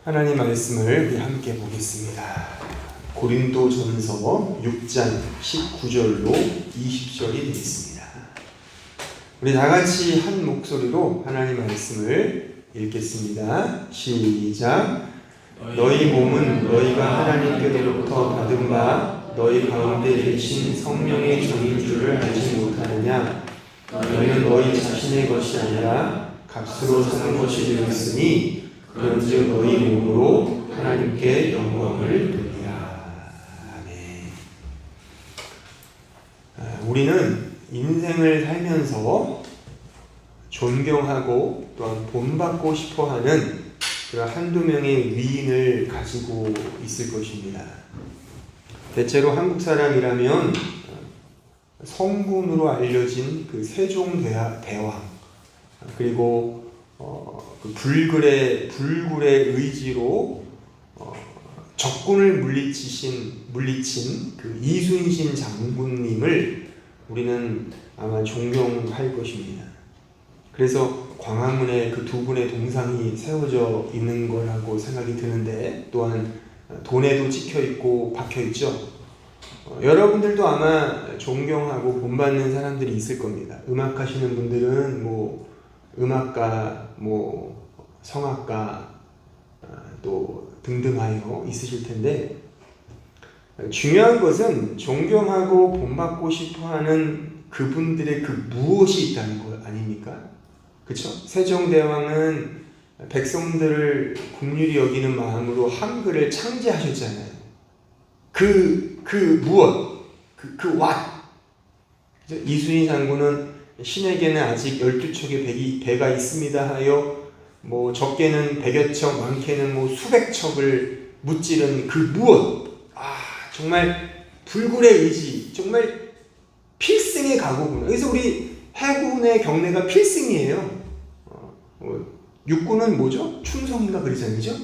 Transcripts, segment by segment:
하나님 말씀을 우리 함께 보겠습니다. 고린도전서 6장 19절로 20절이 되겠습니다. 우리 다 같이 한 목소리로 하나님 말씀을 읽겠습니다. 시작. 너희 몸은 너희가 하나님께로부터 받은 바 너희 가운데 계신 성령의 종인 줄을 알지 못하느냐? 너희는 너희 자신의 것이 아니라 값으로 사는 것이 되었으니 그런즉 너희 몸으로 하나님께 영광을 돌리라. 아멘. 우리는 인생을 살면서 존경하고 또한 본받고 싶어하는 그런 한두 명의 위인을 가지고 있을 것입니다. 대체로 한국 사람이라면 성군으로 알려진 그 세종대왕, 그리고 그 불굴의 의지로 적군을 물리친 그 이순신 장군님을 우리는 아마 존경할 것입니다. 그래서 광화문에 그 두 분의 동상이 세워져 있는 거라고 생각이 드는데, 또한 돈에도 찍혀 있고 박혀 있죠. 여러분들도 아마 존경하고 본받는 사람들이 있을 겁니다. 음악하시는 분들은 음악가, 성악가 또 등등하여 있으실 텐데, 중요한 것은 존경하고 본받고 싶어하는 그분들의 그 무엇이 있다는 것 아닙니까? 그렇죠? 세종대왕은 백성들을 국률이 여기는 마음으로 한글을 창제하셨잖아요. 그 무엇, 그 what. 이순신 장군은 신에게는 아직 12척의 배가 있습니다 하여 적게는 100여 척, 많게는 수백 척을 무찌른 그 무엇. 정말 불굴의 의지, 정말 필승의 각오구나. 그래서 우리 해군의 경례가 필승이에요. 육군은 뭐죠? 충성인가 그러잖아요. 그죠?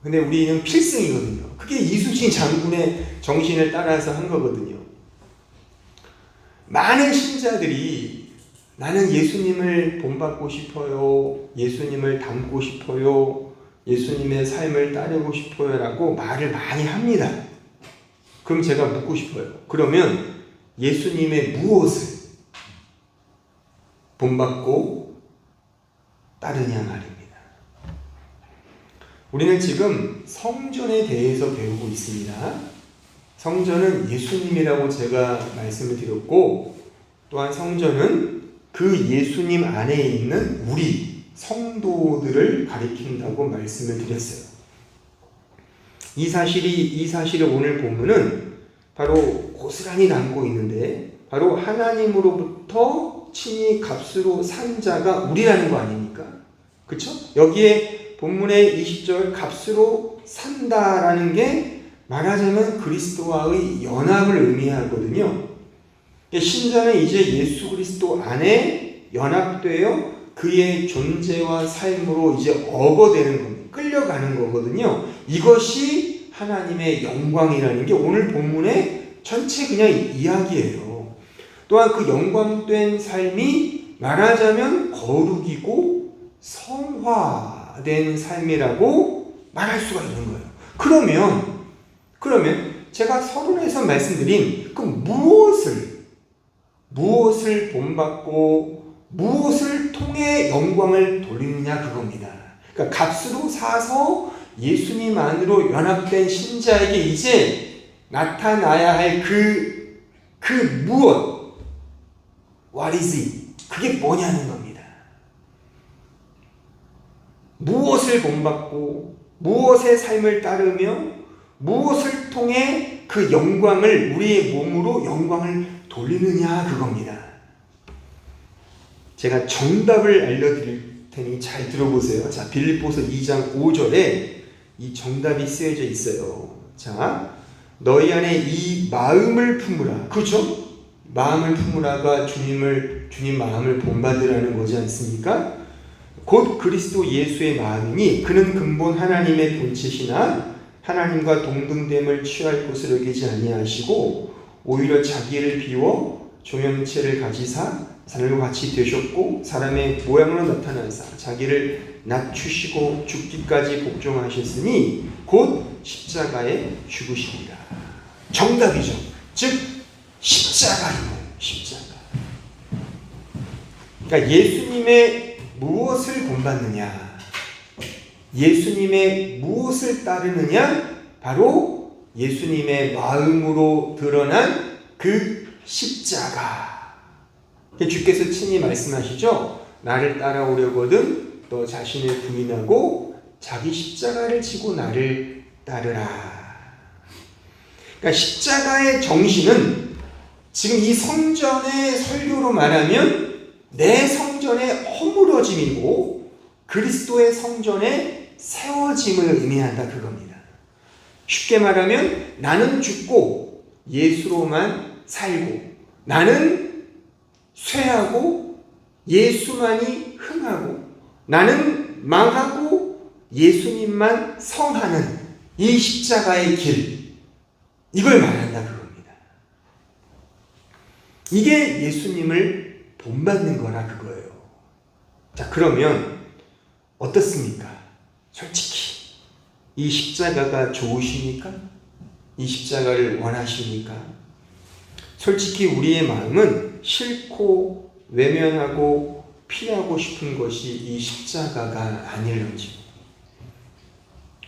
근데 우리는 필승이거든요. 그게 이순신 장군의 정신을 따라서 한 거거든요. 많은 신자들이 나는 예수님을 본받고 싶어요, 예수님을 닮고 싶어요, 예수님의 삶을 따르고 싶어요 라고 말을 많이 합니다. 그럼 제가 묻고 싶어요. 그러면 예수님의 무엇을 본받고 따르냐 말입니다. 우리는 지금 성전에 대해서 배우고 있습니다. 성전은 예수님이라고 제가 말씀을 드렸고, 또한 성전은 그 예수님 안에 있는 우리 성도들을 가리킨다고 말씀을 드렸어요. 이 사실을 오늘 보면은 바로 고스란히 담고 있는데, 바로 하나님으로부터 친히 값으로 산 자가 우리라는 거 아닙니까? 그렇죠? 여기에 본문의 20절 값으로 산다라는 게 말하자면 그리스도와의 연합을 의미하거든요. 신자는 이제 예수 그리스도 안에 연합되어 그의 존재와 삶으로 이제 어거되는 겁니다. 끌려가는 거거든요. 이것이 하나님의 영광이라는 게 오늘 본문의 전체 그냥 이야기예요. 또한 그 영광된 삶이 말하자면 거룩이고 성화된 삶이라고 말할 수가 있는 거예요. 그러면 제가 서론에서 말씀드린 그 무엇을 본받고 무엇을 통해 영광을 돌리느냐 그겁니다. 그러니까 값으로 사서 예수님 안으로 연합된 신자에게 이제 나타나야 할 그 무엇, what is it? 그게 뭐냐는 겁니다. 무엇을 본받고 무엇의 삶을 따르며 무엇을 통해 그 영광을 우리의 몸으로 영광을 돌리느냐 그겁니다. 제가 정답을 알려드릴 테니 잘 들어보세요. 자, 빌립보서 2장 5절에 이 정답이 쓰여져 있어요. 자, 너희 안에 이 마음을 품으라. 그렇죠? 마음을 품으라가 주님 마음을 본받으라는 거지 않습니까? 곧 그리스도 예수의 마음이니 그는 근본 하나님의 본체시나 하나님과 동등됨을 취할 것을 여기지 아니하시고 오히려 자기를 비워 종형체를 가지사 사람과 같이 되셨고 사람의 모양으로 나타나사 자기를 낮추시고 죽기까지 복종하셨으니 곧 십자가에 죽으시리라. 정답이죠. 즉 십자가이고 십자가. 그러니까 예수님의 무엇을 본받느냐, 예수님의 무엇을 따르느냐, 바로 예수님의 마음으로 드러난 그 십자가. 주께서 친히 말씀하시죠. 나를 따라오려거든 너 자신을 부인하고 자기 십자가를 지고 나를 따르라. 그러니까 십자가의 정신은 지금 이 성전의 설교로 말하면 내 성전의 허물어짐이고 그리스도의 성전의 세워짐을 의미한다 그겁니다. 쉽게 말하면 나는 죽고 예수로만 살고, 나는 쇠하고 예수만이 흥하고, 나는 망하고 예수님만 성하는 이 십자가의 길, 이걸 말한다 그겁니다. 이게 예수님을 본받는 거라 그거예요. 자, 그러면 어떻습니까? 솔직히 이 십자가가 좋으십니까? 이 십자가를 원하십니까? 솔직히 우리의 마음은 싫고 외면하고 피하고 싶은 것이 이 십자가가 아닐런지.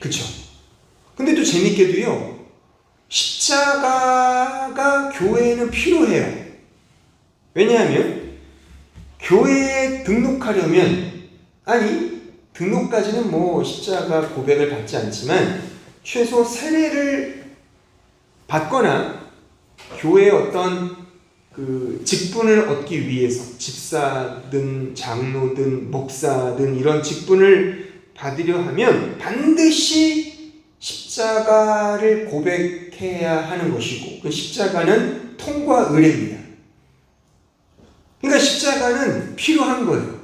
그쵸? 근데 또 재밌게도요, 십자가가 교회에는 필요해요. 왜냐하면 교회에 등록하려면, 아니 등록까지는 뭐 십자가 고백을 받지 않지만 최소 세례를 받거나 교회의 어떤 그 직분을 얻기 위해서 집사든 장로든 목사든 이런 직분을 받으려 하면 반드시 십자가를 고백해야 하는 것이고, 그 십자가는 통과 의례입니다. 그러니까 십자가는 필요한 거예요.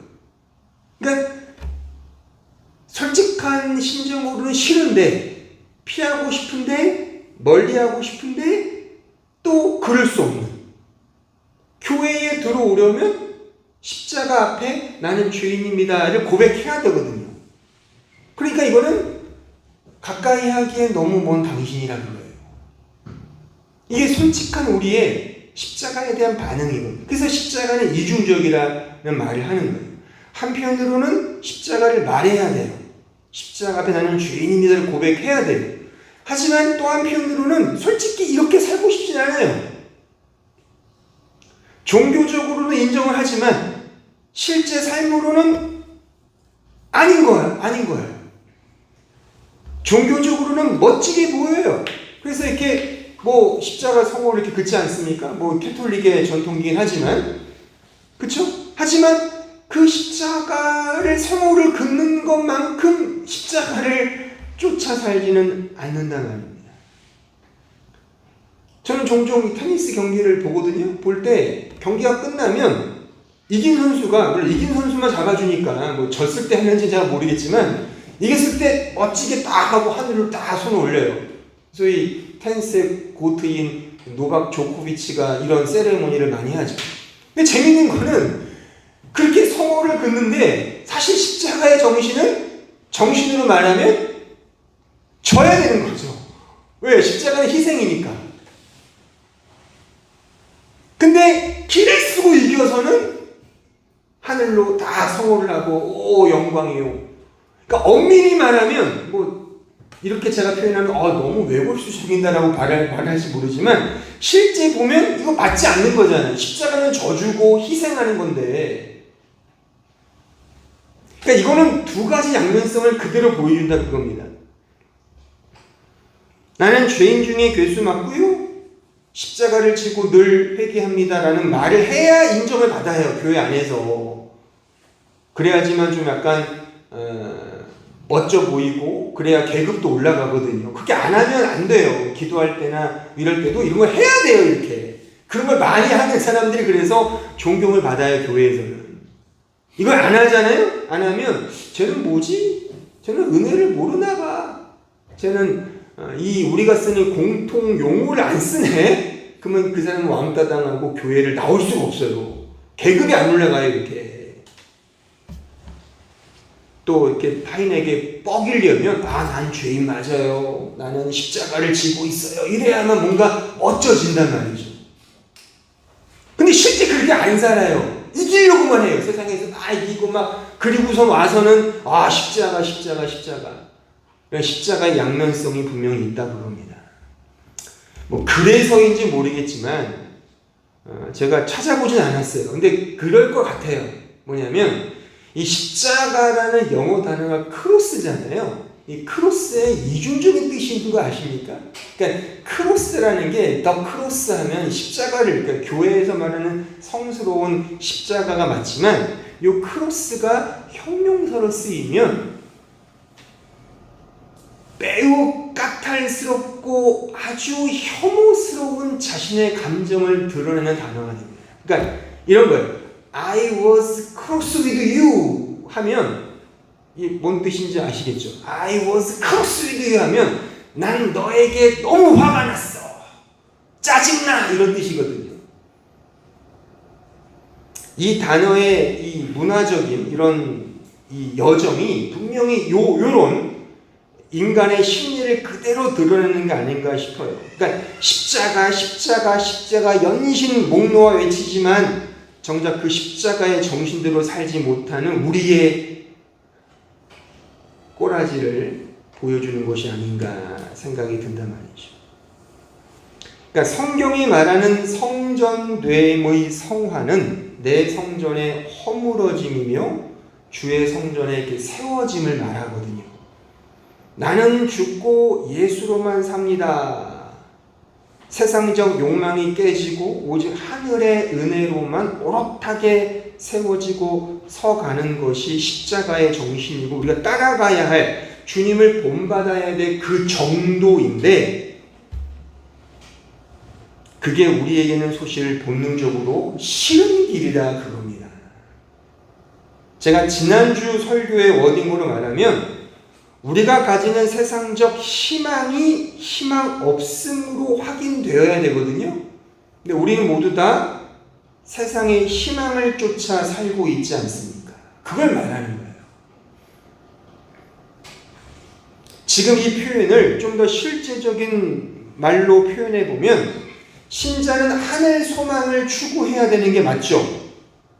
그러니까 솔직한 심정으로는 싫은데, 피하고 싶은데, 멀리하고 싶은데 또 그럴 수 없는, 교회에 들어오려면 십자가 앞에 나는 죄인입니다를 고백해야 되거든요. 그러니까 이거는 가까이 하기엔 너무 먼 당신이라는 거예요. 이게 솔직한 우리의 십자가에 대한 반응이거든요. 그래서 십자가는 이중적이라는 말을 하는 거예요. 한편으로는 십자가를 말해야 돼요. 십자가 앞에 나는 죄인입니다를 고백해야 돼요. 하지만 또 한편으로는 솔직히 이렇게 살고 싶진 않아요. 종교적으로는 인정을 하지만 실제 삶으로는 아닌 거예요. 종교적으로는 멋지게 보여요. 그래서 이렇게 뭐 십자가 성호를 이렇게 긋지 않습니까? 뭐 캐톨릭의 전통이긴 하지만, 그쵸? 하지만 그 십자가를 성호를 긋는 것만큼 십자가를 쫓아 살지는 않는다는 말입니다. 저는 종종 테니스 경기를 보거든요. 볼 때 경기가 끝나면 이긴 선수가, 물론 이긴 선수만 잡아주니까 뭐 졌을 때 하는지 잘 모르겠지만 이겼을 때 멋지게 딱 하고 하늘로 딱 손을 올려요. 소위 테니스의 고트인 노박 조코비치가 이런 세레모니를 많이 하죠. 근데 재밌는 거는 그렇게 성호를 긋는데 사실 십자가의 정신으로 말하면 져야 되는 거죠. 왜? 십자가는 희생이니까. 근데 길을 쓰고 이겨서는 하늘로 다 성호를 하고 오 영광이요. 그러니까 엄밀히 말하면 뭐 이렇게 제가 표현하면 너무 왜곡수적인다라고 말할지 모르지만 실제 보면 이거 맞지 않는 거잖아요. 십자가는 져주고 희생하는 건데, 그러니까 이거는 두 가지 양면성을 그대로 보여준다 그겁니다. 나는 죄인 중에 괴수 맞고요, 십자가를 지고 늘 회개합니다라는 말을 해야 인정을 받아요, 교회 안에서. 그래야지만 좀 약간 멋져 보이고 그래야 계급도 올라가거든요. 그렇게 안 하면 안 돼요. 기도할 때나 이럴 때도 이런 걸 해야 돼요. 이렇게 그런 걸 많이 하는 사람들이 그래서 존경을 받아요, 교회에서는. 이걸 안 하잖아요. 안 하면 쟤는 뭐지? 쟤는 은혜를 모르나 봐. 쟤는 이 우리가 쓰는 공통 용어를 안 쓰네? 그러면 그 사람은 왕따 당하고 교회를 나올 수가 없어요. 계급이 안 올라가요, 이렇게. 또 이렇게 타인에게 뻐기려면 난 죄인 맞아요. 나는 십자가를 지고 있어요. 이래야만 뭔가 멋져진단 말이죠. 근데 실제 그렇게 안 살아요. 이기려고만 해요. 세상에서 다 이기고 막 그리고선 와서는 십자가. 십자가의 양면성이 분명히 있다 그럽니다. 뭐 그래서인지 모르겠지만 제가 찾아보진 않았어요. 근데 그럴 것 같아요. 뭐냐면 이 십자가라는 영어 단어가 크로스잖아요. 이 크로스의 이중적인 뜻이 있는 거 아십니까? 그러니까 크로스라는 게 더 크로스 하면 십자가를, 그러니까 교회에서 말하는 성스러운 십자가가 맞지만 이 크로스가 형용사로 쓰이면 매우 까탈스럽고 아주 혐오스러운 자신의 감정을 드러내는 단어가 됩니다. 그러니까 이런 거예요. I was cross with you 하면 이 뭔 뜻인지 아시겠죠? I was cross with you 하면 난 너에게 너무 화가 났어. 짜증나. 이런 뜻이거든요. 이 단어의 이 문화적인 이런 이 여정이 분명히 요런 인간의 심리를 그대로 드러내는 게 아닌가 싶어요. 그러니까 십자가 연신 목 놓아 외치지만 정작 그 십자가의 정신대로 살지 못하는 우리의 꼬라지를 보여주는 것이 아닌가 생각이 든단 말이죠. 그러니까 성경이 말하는 성전됨의 성화는 내 성전의 허물어짐이며 주의 성전의 이렇게 세워짐을 말하거든요. 나는 죽고 예수로만 삽니다. 세상적 욕망이 깨지고 오직 하늘의 은혜로만 오롯하게 세워지고 서가는 것이 십자가의 정신이고 우리가 따라가야 할 주님을 본받아야 될 그 정도인데 그게 우리에게는 사실 본능적으로 싫은 길이다 그겁니다. 제가 지난주 설교의 워딩으로 말하면 우리가 가지는 세상적 희망이 희망 없음으로 확인되어야 되거든요. 근데 우리는 모두 다 세상의 희망을 쫓아 살고 있지 않습니까? 그걸 말하는 거예요. 지금 이 표현을 좀 더 실제적인 말로 표현해 보면 신자는 하늘 소망을 추구해야 되는 게 맞죠.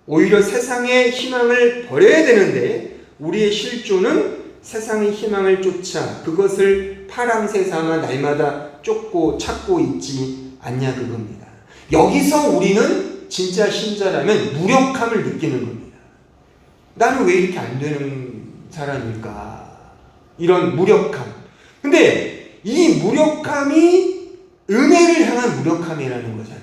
오히려 세상의 희망을 버려야 되는데 우리의 실존은 세상의 희망을 쫓아 그것을 파랑새삼아 날마다 쫓고 찾고 있지 않냐 그겁니다. 여기서 우리는 진짜 신자라면 무력함을 느끼는 겁니다. 나는 왜 이렇게 안 되는 사람일까? 이런 무력함. 근데 이 무력함이 은혜를 향한 무력함이라는 거잖아요.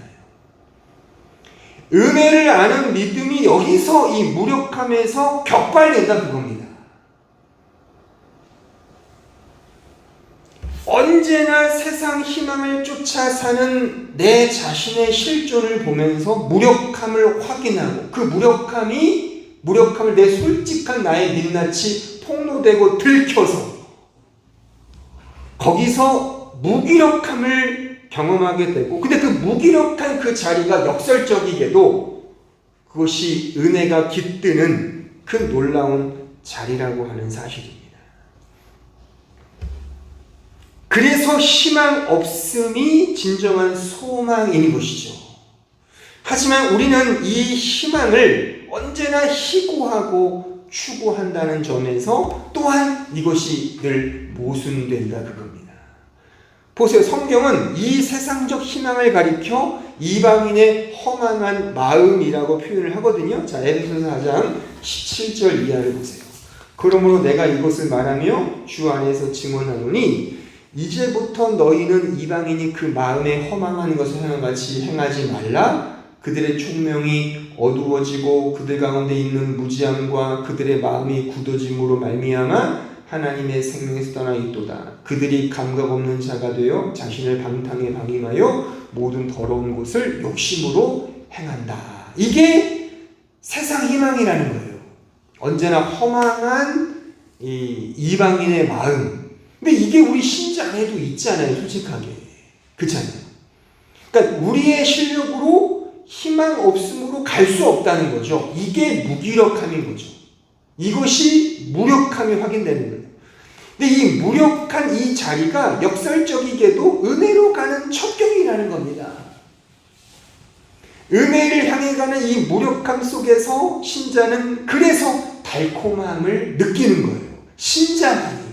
은혜를 아는 믿음이 여기서 이 무력함에서 격발된다 그겁니다. 언제나 세상 희망을 쫓아 사는 내 자신의 실존을 보면서 무력함을 확인하고 그 무력함을 내 솔직한 나의 민낯이 폭로되고 들켜서 거기서 무기력함을 경험하게 되고 근데 그 무기력한 그 자리가 역설적이게도 그것이 은혜가 깃드는 그 놀라운 자리라고 하는 사실입니다. 그래서 희망 없음이 진정한 소망인 것이죠. 하지만 우리는 이 희망을 언제나 희고하고 추구한다는 점에서 또한 이것이 늘 모순된다 그겁니다. 보세요. 성경은 이 세상적 희망을 가리켜 이방인의 허망한 마음이라고 표현을 하거든요. 자, 에베소서 4장 17절 이하를 보세요. 그러므로 내가 이것을 말하며 주 안에서 증언하노니 이제부터 너희는 이방인이 그 마음에 허망한 것을 하는 같이 행하지 말라. 그들의 총명이 어두워지고 그들 가운데 있는 무지함과 그들의 마음이 굳어짐으로 말미암아 하나님의 생명에서 떠나 있도다. 그들이 감각 없는 자가 되어 자신을 방탕에 방임하여 모든 더러운 것을 욕심으로 행한다. 이게 세상 희망이라는 거예요. 언제나 허망한 이 이방인의 마음. 근데 이게 우리 신자 안에도 있잖아요, 솔직하게. 그렇잖아요. 그러니까 우리의 실력으로 희망 없음으로 갈 수 없다는 거죠. 이게 무기력함인 거죠. 이것이 무력함이 확인되는 거예요. 근데 이 무력한 이 자리가 역설적이게도 은혜로 가는 첩경이라는 겁니다. 은혜를 향해 가는 이 무력함 속에서 신자는 그래서 달콤함을 느끼는 거예요. 신자만이.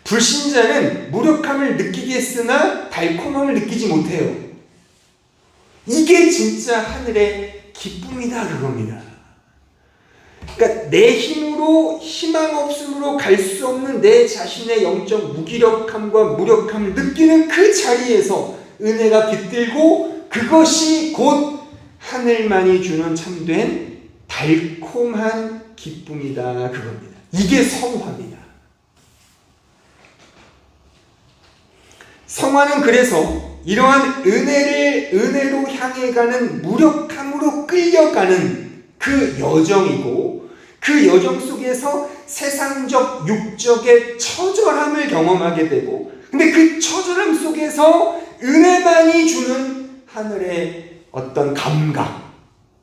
불신자는 무력함을 느끼겠으나 달콤함을 느끼지 못해요. 이게 진짜 하늘의 기쁨이다 그겁니다. 그러니까 내 힘으로 희망 없음으로 갈 수 없는 내 자신의 영적 무기력함과 무력함을 느끼는 그 자리에서 은혜가 깃들고 그것이 곧 하늘만이 주는 참된 달콤한 기쁨이다 그겁니다. 이게 성화입니다. 성화는 그래서 이러한 은혜로 향해 가는 무력함으로 끌려가는 그 여정이고 그 여정 속에서 세상적 육적의 처절함을 경험하게 되고 근데 그 처절함 속에서 은혜만이 주는 하늘의 어떤 감각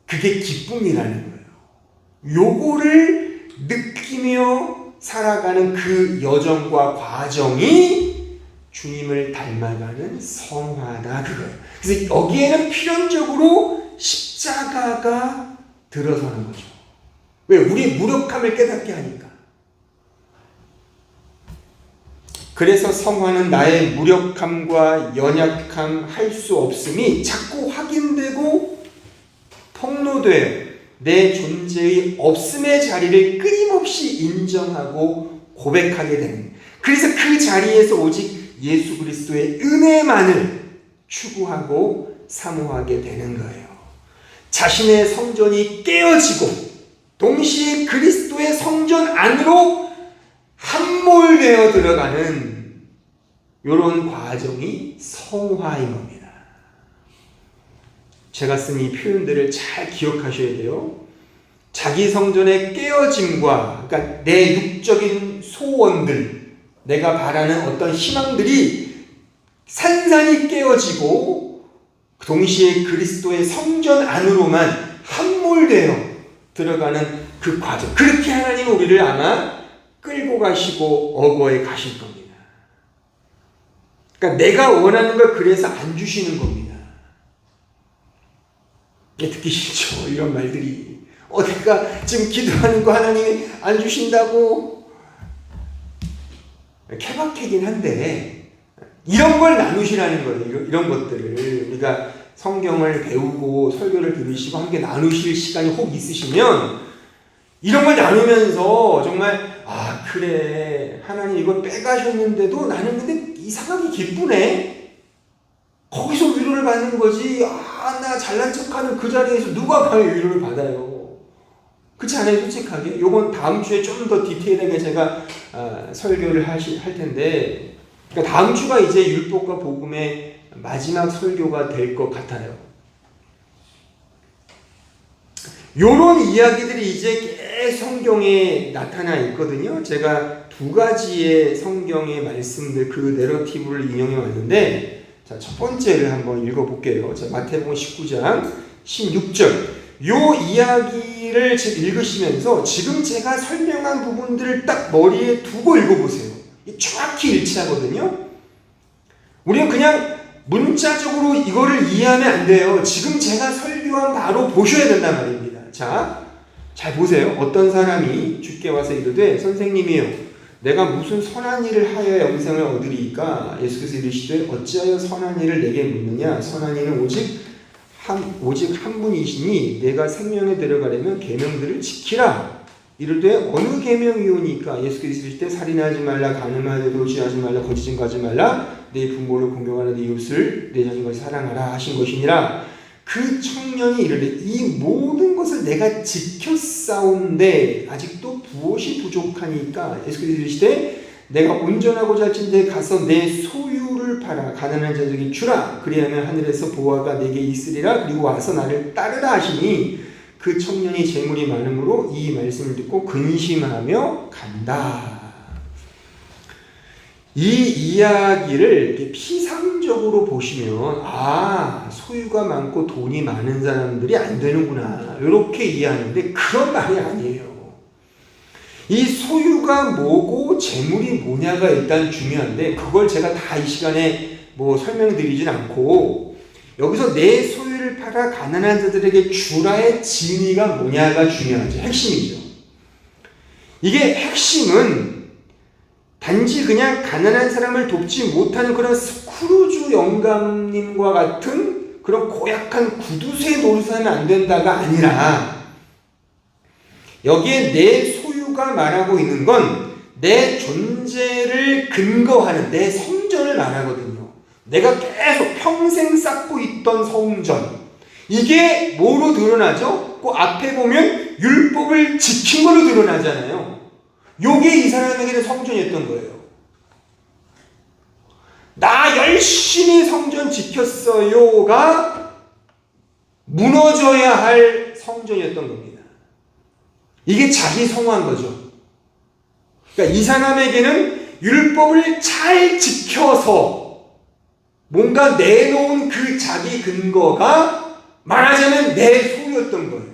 그게 기쁨이라는 거예요. 요거를 느끼며 살아가는 그 여정과 과정이 주님을 닮아가는 성화다 그거예요. 그래서 여기에는 필연적으로 십자가가 들어서는 거죠. 왜? 우리의 무력함을 깨닫게 하니까. 그래서 성화는 나의 무력함과 연약함, 할 수 없음이 자꾸 확인되고 폭로되어 내 존재의 없음의 자리를 끊임없이 인정하고 고백하게 되는 거예요. 그래서 그 자리에서 오직 예수 그리스도의 은혜만을 추구하고 사모하게 되는 거예요. 자신의 성전이 깨어지고 동시에 그리스도의 성전 안으로 함몰되어 들어가는 이런 과정이 성화인 겁니다. 제가 쓴 이 표현들을 잘 기억하셔야 돼요. 자기 성전의 깨어짐과 그러니까 내 육적인 소원들 내가 바라는 어떤 희망들이 산산이 깨어지고 동시에 그리스도의 성전 안으로만 함몰되어 들어가는 그 과정. 그렇게 하나님은 우리를 아마 끌고 가시고 어거해 가실 겁니다. 그러니까 내가 원하는 걸 그래서 안 주시는 겁니다. 듣기 싫죠. 이런 말들이. 내가 지금 기도하는 거 하나님이 안 주신다고. 케바케긴 한데 이런 걸 나누시라는 거예요. 이런 것들을 우리가 성경을 배우고 설교를 들으시고 함께 나누실 시간이 혹 있으시면 이런 걸 나누면서 정말 그래 하나님 이걸 빼가셨는데도 나는 근데 이상하게 기쁘네. 거기서 위로를 받는 거지. 나 잘난 척하는 그 자리에서 누가 과연 위로를 받아요. 그렇지 않아요? 솔직하게. 요건 다음 주에 좀 더 디테일하게 제가 설교를 할 텐데 그러니까 다음 주가 이제 율법과 복음의 마지막 설교가 될 것 같아요. 요런 이야기들이 이제 꽤 성경에 나타나 있거든요. 제가 두 가지의 성경의 말씀들 그 내러티브를 인용해 왔는데 자, 첫 번째를 한번 읽어볼게요. 자, 마태복음 19장 16절 요 이야기를 읽으시면서 지금 제가 설명한 부분들을 딱 머리에 두고 읽어보세요. 정확히 일치하거든요. 우리는 그냥 문자적으로 이거를 이해하면 안 돼요. 지금 제가 설교한 바로 보셔야 된단 말입니다. 자, 잘 보세요. 어떤 사람이 주께 와서 이르되 선생님이요 내가 무슨 선한 일을 하여 영생을 얻으리이까? 예수께서 이르시되 어찌하여 선한 일을 내게 묻느냐? 선한 일은 오직 한 분이시니 내가 생명에 들어가려면 계명들을 지키라. 이르되 어느 계명이오니까? 예수께서 이르시되 살인하지 말라, 간음하되 도주하지 말라, 거짓 증거하지 말라, 내 부모를 공경하라, 내 이웃을 내 자신과 사랑하라 하신 것이니라. 그 청년이 이르되 이 모든 것을 내가 지켰사온데 아직도 무엇이 부족하니까? 예수께서 이르시되 내가 온전하고자 할진대 가서 내 소유를 팔아 가난한 자에게 주라. 그리하면 하늘에서 보화가 내게 있으리라. 그리고 와서 나를 따르라 하시니 그 청년이 재물이 많으므로 이 말씀을 듣고 근심하며 간다. 이 이야기를 이렇게 피상적으로 보시면 소유가 많고 돈이 많은 사람들이 안 되는구나 이렇게 이해하는데 그런 말이 아니에요. 소유가 뭐고 재물이 뭐냐가 일단 중요한데 그걸 제가 다 이 시간에 뭐 설명드리진 않고 여기서 내 소유를 팔아 가난한 자들에게 주라의 진의가 뭐냐가 중요하죠. 핵심이죠. 이게 핵심은 단지 그냥 가난한 사람을 돕지 못하는 그런 스크루주 영감님과 같은 그런 고약한 구두쇠 노릇을 하면 안 된다가 아니라 여기에 내 소유가 말하고 있는 건 내 존재를 근거하는 내 성전을 말하거든요. 내가 계속 평생 쌓고 있던 성전. 이게 뭐로 드러나죠? 그 앞에 보면 율법을 지킨 걸로 드러나잖아요. 요게 이 사람에게는 성전이었던 거예요. 나 열심히 성전 지켰어요가 무너져야 할 성전이었던 겁니다. 이게 자기 성화한 거죠. 그러니까 이 사람에게는 율법을 잘 지켜서 뭔가 내놓은 그 자기 근거가 말하자면 내 소유였던 거예요.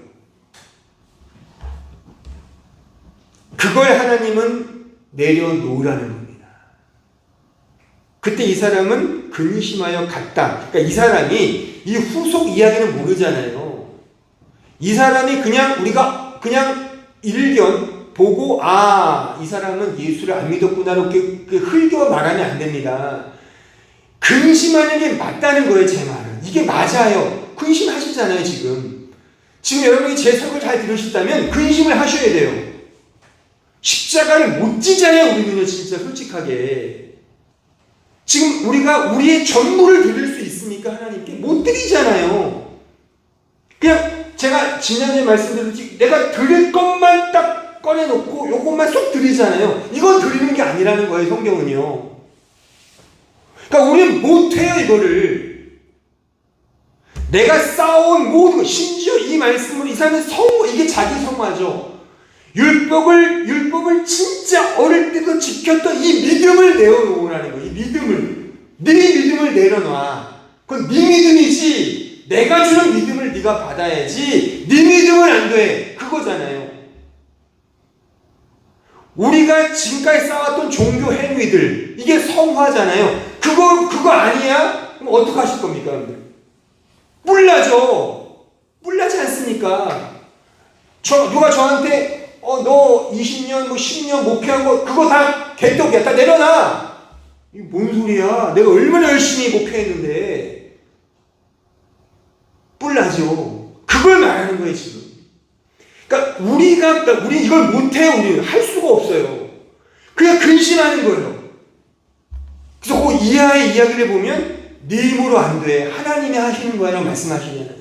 그걸 하나님은 내려놓으라는 겁니다. 그때 이 사람은 근심하여 갔다. 그러니까 이 사람이 이 후속 이야기는 모르잖아요. 이 사람이 우리가 그냥 일견 보고 이 사람은 예수를 안 믿었구나 이렇게 흘겨 말하면 안 됩니다. 근심하는 게 맞다는 거예요. 제 말은. 이게 맞아요. 근심하시잖아요. 지금 여러분이 제 설교를 잘 들으셨다면 근심을 하셔야 돼요. 십자가를 못 지잖아요. 우리는요. 진짜 솔직하게 지금 우리가 우리의 전부를 드릴 수 있습니까? 하나님께 못 드리잖아요. 그냥 제가 지난주에 말씀드렸듯이 내가 드릴 것만 딱 꺼내놓고 요것만 쏙 드리잖아요. 이건 드리는 게 아니라는 거예요. 성경은요. 그러니까 우리는 못해요. 이거를 내가 쌓아온 모든 것, 심지어 이 말씀으로 이 사람은 이게 자기 성화죠. 율법을 진짜 어릴 때도 지켰던 이 믿음을 내어놓으라는 거예요. 이 믿음을, 네 믿음을 내려놔. 그건 네 믿음이지 내가 주는 믿음을 네가 받아야지 네 믿음은 안 돼. 그거잖아요. 우리가 지금까지 쌓았던 종교 행위들 이게 성화잖아요. 그거 아니야? 그럼 어떡하실 겁니까? 여러분들? 뿔나죠? 뿔나지 않습니까? 누가 저한테 너 20년 10년 목회한 거 그거 다 개떡이야. 다 내려놔. 이게 뭔 소리야? 내가 얼마나 열심히 목회했는데. 뿔나죠. 그걸 말하는 거예요 지금. 그러니까 우리 이걸 못해요. 우리는 할 수가 없어요. 그냥 근심하는 거예요. 그래서 그 이하의 이야기를 보면 네 힘으로 안 돼. 하나님이 하시는 거야라고 말씀하시잖아요.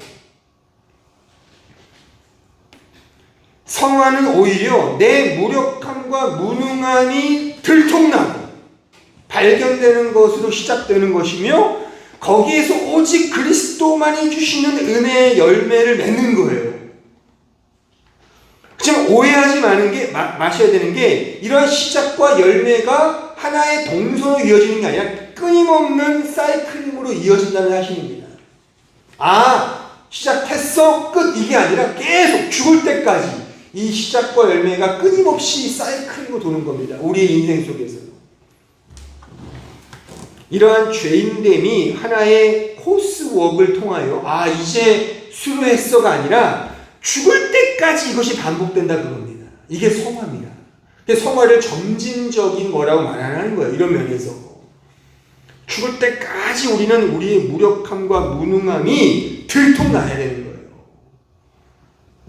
성화는 오히려 내 무력함과 무능함이 들통나고 발견되는 것으로 시작되는 것이며 거기에서 오직 그리스도만이 주시는 은혜의 열매를 맺는 거예요. 지금 오해하지 마셔야 되는 게 이러한 시작과 열매가 하나의 동선으로 이어지는 게 아니라 끊임없는 사이클링으로 이어진다는 사실입니다. 시작했어 끝 이게 아니라 계속 죽을 때까지 이 시작과 열매가 끊임없이 사이클링으로 도는 겁니다. 우리의 인생 속에서. 이러한 죄인됨이 하나의 코스웍을 통하여 이제 수료했어가 아니라 죽을 때까지 이것이 반복된다 그겁니다. 이게 성화입니다. 성화를 점진적인 거라고 말하는 거예요. 이런 면에서 죽을 때까지 우리는 우리의 무력함과 무능함이 들통나야 되는 거예요.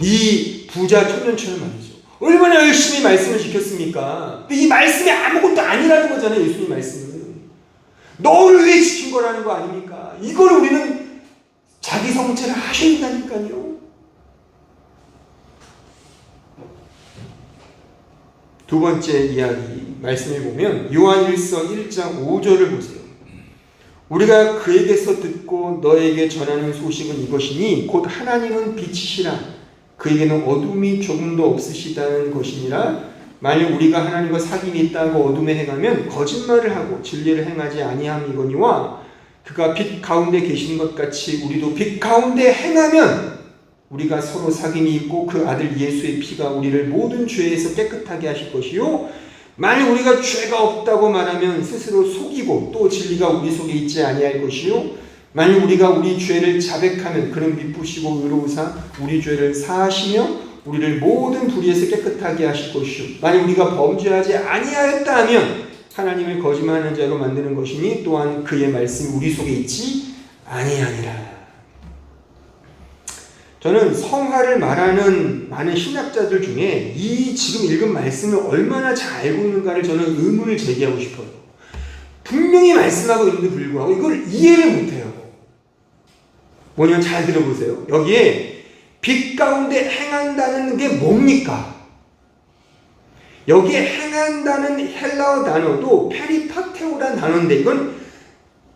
이 부자 청년처럼 말이죠. 얼마나 열심히 말씀을 지켰습니까? 근데 이 말씀이 아무것도 아니라는 거잖아요. 예수님 말씀은 너를 위해 지킨 거라는 거 아닙니까? 이걸 우리는 자기 성찰을 하셔야 된다니까요. 두 번째 이야기 말씀을 보면 요한일서 1장 5절을 보세요. 우리가 그에게서 듣고 너에게 전하는 소식은 이것이니 곧 하나님은 빛이시라 그에게는 어둠이 조금도 없으시다는 것이니라. 만일 우리가 하나님과 사귐이 있다고 어둠에 행하면 거짓말을 하고 진리를 행하지 아니함이거니와 그가 빛 가운데 계시는 것 같이 우리도 빛 가운데 행하면 우리가 서로 사귐이 있고 그 아들 예수의 피가 우리를 모든 죄에서 깨끗하게 하실 것이요 만약 우리가 죄가 없다고 말하면 스스로 속이고 또 진리가 우리 속에 있지 아니할 것이요 만약 우리가 우리 죄를 자백하면 그는 미쁘시고 의로우사 우리 죄를 사하시며 우리를 모든 불의에서 깨끗하게 하실 것이요 만약 우리가 범죄하지 아니하였다 하면 하나님을 거짓말하는 자로 만드는 것이니 또한 그의 말씀이 우리 속에 있지 아니하니라. 저는 성화를 말하는 많은 신학자들 중에 이 지금 읽은 말씀을 얼마나 잘 알고 있는가를 저는 의문을 제기하고 싶어요. 분명히 말씀하고 있는데 불구하고 이걸 이해를 못해요. 뭐냐면 잘 들어보세요. 여기에 빛 가운데 행한다는 게 뭡니까? 여기에 행한다는 헬라어 단어도 페리파테오라는 단어인데 이건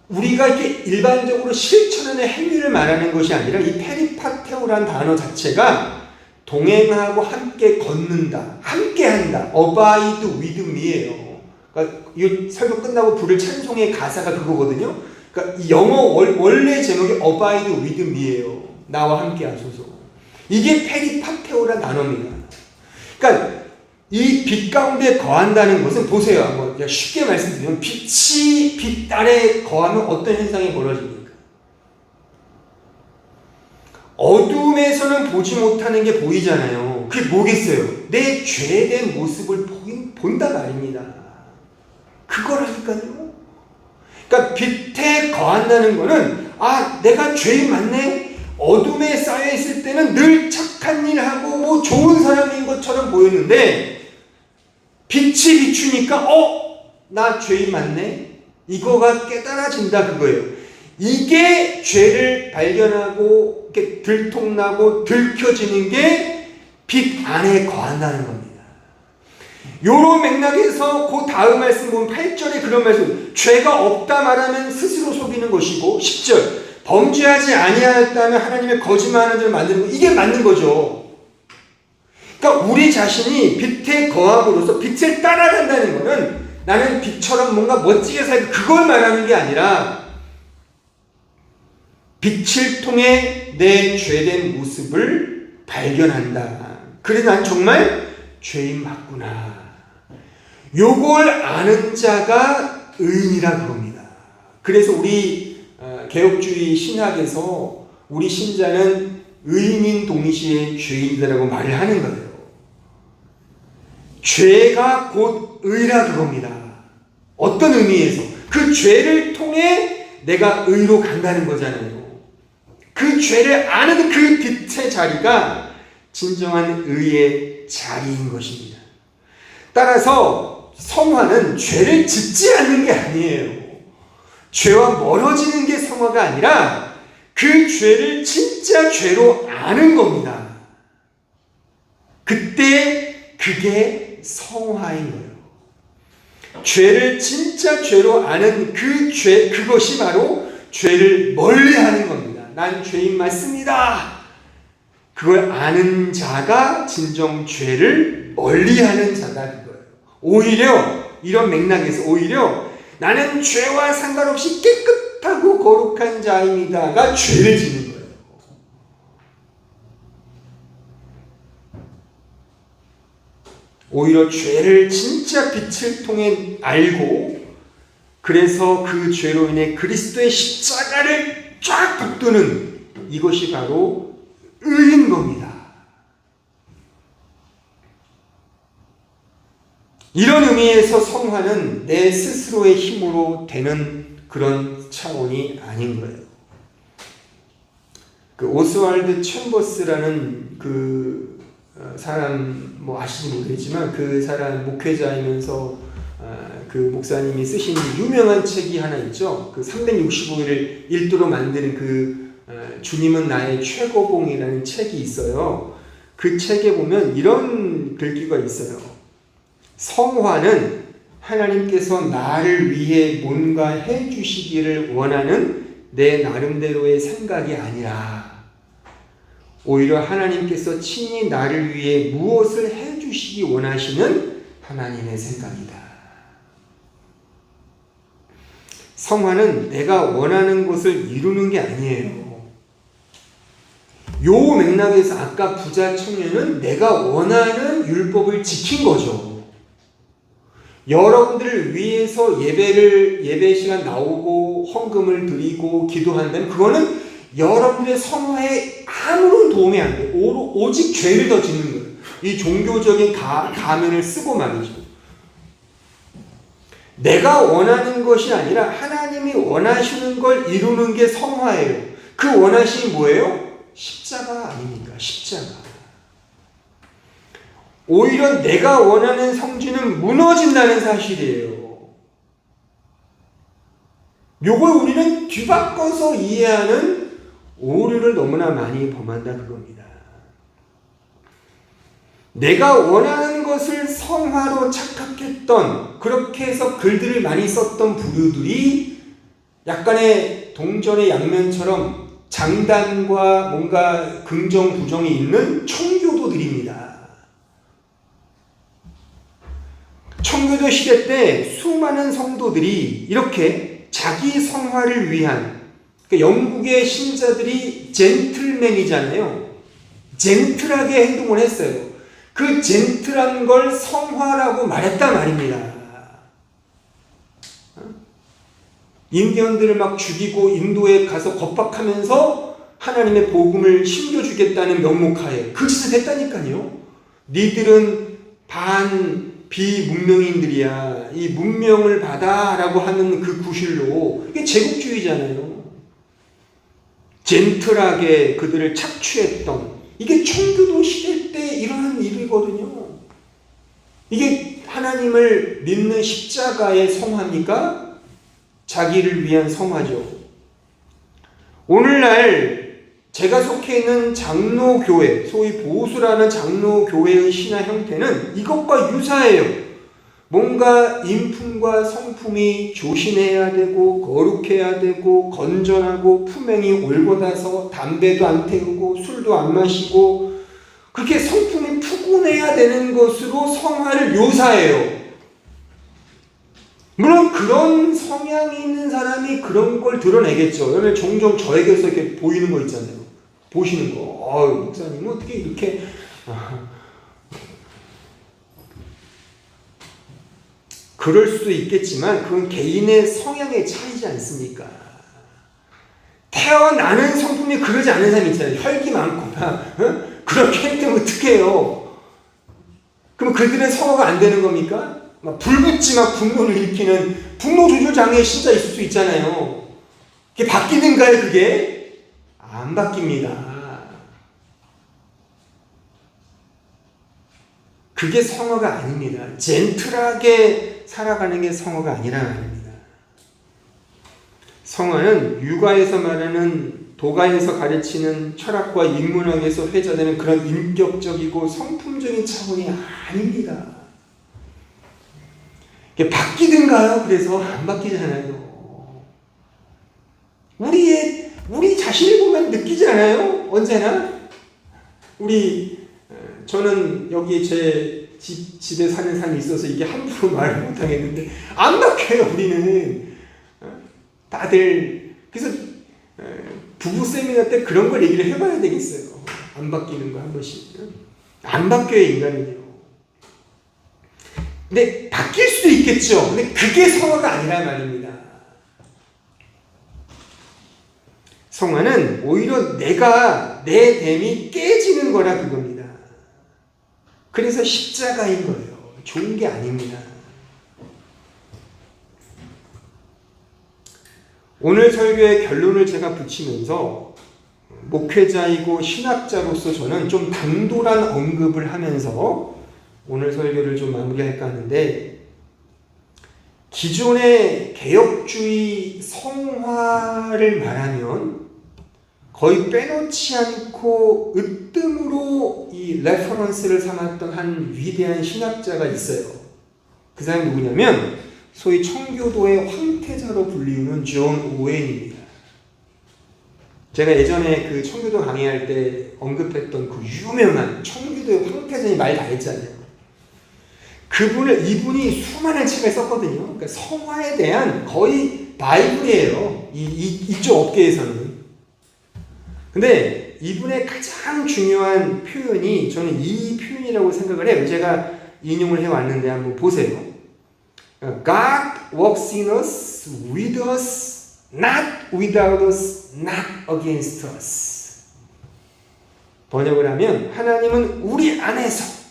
우리가 이렇게 일반적으로 실천하는 행위를 말하는 것이 아니라 이 페리파테오라는 단어 자체가 동행하고 함께 걷는다, 함께 한다, abide with me예요. 그러니까 이 설교 끝나고 부를 찬송의 가사가 그거거든요. 그러니까 이 영어 원래 제목이 abide with me예요. 나와 함께 하소서. 이게 페리파테오라는 단어입니다. 그러니까 이 빛 가운데 거한다는 것은 보세요. 한번 쉽게 말씀드리면 빛이 빛 아래 거하면 어떤 현상이 벌어집니까? 어둠에서는 보지 못하는 게 보이잖아요. 그게 뭐겠어요? 내 죄된 모습을 본다 말입니다. 그거라니까요. 그러니까 빛에 거한다는 거는 내가 죄인 맞네? 어둠에 쌓여있을 때는 늘 착한 일 하고 뭐 좋은 사람인 것처럼 보였는데 빛이 비추니까 나 죄인 맞네? 이거가 깨달아진다 그거예요. 이게 죄를 발견하고 이렇게 들통나고 들켜지는 게 빛 안에 거한다는 겁니다. 요런 맥락에서 그 다음 말씀 보면 8절에 그런 말씀 죄가 없다 말하면 스스로 속이는 것이고 10절 범죄하지 아니하였다면 하나님의 거짓말하는 자를 만드는 거 이게 맞는 거죠. 그러니까 우리 자신이 빛에 거함으로써 빛을 따라간다는 것은 나는 빛처럼 뭔가 멋지게 살고 그걸 말하는 게 아니라 빛을 통해 내 죄된 모습을 발견한다. 그래 난 정말 죄인 맞구나. 요걸 아는 자가 의인이라 그럽니다. 그래서 우리 개혁주의 신학에서 우리 신자는 의인인 동시에 죄인이라고 말을 하는 거예요. 죄가 곧 의라 그겁니다. 어떤 의미에서? 그 죄를 통해 내가 의로 간다는 거잖아요. 그 죄를 아는 그 빛의 자리가 진정한 의의 자리인 것입니다. 따라서 성화는 죄를 짓지 않는 게 아니에요. 죄와 멀어지는 게 성화가 아니라 그 죄를 진짜 죄로 아는 겁니다. 그때 그게 성화인 거예요. 죄를 진짜 죄로 아는 그것이 바로 죄를 멀리 하는 겁니다. 난 죄인 맞습니다. 그걸 아는 자가 진정 죄를 멀리 하는 자다 그거예요. 오히려 이런 맥락에서 오히려 나는 죄와 상관없이 깨끗하고 거룩한 자입니다가 죄를 짓는 거예요. 오히려 죄를 진짜 빛을 통해 알고 그래서 그 죄로 인해 그리스도의 십자가를 쫙 붙드는 이것이 바로 의인 겁니다. 이런 의미에서 성화는 내 스스로의 힘으로 되는 그런 차원이 아닌 거예요. 그 오스왈드 챔버스라는 그 사람 뭐 아시지 모르겠지만 그 사람 목회자이면서 그 목사님이 쓰신 유명한 책이 하나 있죠. 그 365일을 일도로 만드는 그 주님은 나의 최고봉이라는 책이 있어요. 그 책에 보면 이런 글귀가 있어요. 성화는 하나님께서 나를 위해 뭔가 해주시기를 원하는 내 나름대로의 생각이 아니라 오히려 하나님께서 친히 나를 위해 무엇을 해주시기 원하시는 하나님의 생각이다. 성화는 내가 원하는 것을 이루는 게 아니에요. 요 맥락에서 아까 부자 청년은 내가 원하는 율법을 지킨 거죠. 여러분들을 위해서 예배 시간 나오고 헌금을 드리고 기도한다면 그거는 여러분들의 성화에 아무런 도움이 안 돼요. 오직 죄를 더 짓는 거예요. 이 종교적인 가면을 쓰고 말이죠. 내가 원하는 것이 아니라 하나님이 원하시는 걸 이루는 게 성화예요. 그 원하심이 뭐예요? 십자가 아닙니까? 십자가. 오히려 내가 원하는 성지는 무너진다는 사실이에요. 요걸 우리는 뒤바꿔서 이해하는 오류를 너무나 많이 범한다 그겁니다. 내가 원하는 것을 성화로 착각했던, 그렇게 해서 글들을 많이 썼던 부류들이 약간의 동전의 양면처럼 장단과 뭔가 긍정 부정이 있는 청교도들입니다. 청교도 시대 때 수많은 성도들이 이렇게 자기 성화를 위한, 영국의 신자들이 젠틀맨이잖아요. 젠틀하게 행동을 했어요. 그 젠틀한 걸 성화라고 말했단 말입니다. 인디언들을 막 죽이고 인도에 가서 겁박하면서 하나님의 복음을 심겨주겠다는 명목하에 그 짓을 했다니까요. 니들은 비문명인들이야. 이 문명을 받아라고 하는 그 구실로, 이게 제국주의잖아요. 젠틀하게 그들을 착취했던, 이게 청교도 시대 때 일어난 일이거든요. 이게 하나님을 믿는 십자가의 성화입니까? 자기를 위한 성화죠. 오늘날 제가 속해 있는 장로교회, 소위 보수라는 장로교회의 신화 형태는 이것과 유사해요. 뭔가 인품과 성품이 조신해야 되고 거룩해야 되고 건전하고 품행이 올곧아서 담배도 안 태우고 술도 안 마시고 그렇게 성품이 푸근해야 되는 것으로 성화를 묘사해요. 물론 그런 성향이 있는 사람이 그런 걸 드러내겠죠. 왜냐면 종종 저에게서 이렇게 보이는 거 있잖아요. 보시는 거. 목사님은 어떻게 이렇게 그럴 수도 있겠지만 그건 개인의 성향의 차이지 않습니까? 태어나는 성품이 그러지 않은 사람이 있잖아요. 혈기 많거나 그렇게 행동을 어떻게 해요? 그럼 그들은 성화가 안 되는 겁니까? 막 불붙지 막 분노를 일으키는 분노 조절 장애 신자 있을 수 있잖아요. 그게 바뀌는가요, 그게? 안 바뀝니다. 그게 성화가 아닙니다. 젠틀하게 살아가는 게 성화가 아니라 말입니다. 성화는 육아에서 말하는, 도가에서 가르치는 철학과 인문학에서 회자되는 그런 인격적이고 성품적인 차원이 아닙니다. 이게 바뀌든가요? 그래서 안 바뀌잖아요. 우리 자신을 보면 느끼지 않아요? 언제나? 저는 여기 제 집에 사는 사람이 있어서 이게 함부로 말을 못하겠는데, 안 바뀌어요, 우리는. 다들. 그래서, 부부 세미나 때 그런 걸 얘기를 해봐야 되겠어요. 안 바뀌는 거 한 번씩. 안 바뀌어요, 인간은요. 근데 바뀔 수도 있겠죠. 근데 그게 성화가 아니란 말입니다. 성화는 오히려 내 됨이 깨지는 거라 그겁니다. 그래서 십자가인 거예요. 좋은 게 아닙니다. 오늘 설교의 결론을 제가 붙이면서 목회자이고 신학자로서 저는 좀 당돌한 언급을 하면서 오늘 설교를 좀 마무리할까 하는데, 기존의 개혁주의 성화를 말하면 거의 빼놓지 않고 으뜸으로 이 레퍼런스를 삼았던 한 위대한 신학자가 있어요. 그 사람이 누구냐면 소위 청교도의 황태자로 불리우는 존 오웬입니다. 제가 예전에 그 청교도 강의할 때 언급했던 그 유명한 청교도의 황태자니 말 다 했잖아요. 이분이 수많은 책을 썼거든요. 그러니까 성화에 대한 거의 바이블이에요. 이쪽 업계에서는. 근데 이분의 가장 중요한 표현이, 저는 이 표현이라고 생각을 해요. 제가 인용을 해왔는데 한번 보세요. God works in us, with us, not without us, not against us. 번역을 하면 하나님은 우리 안에서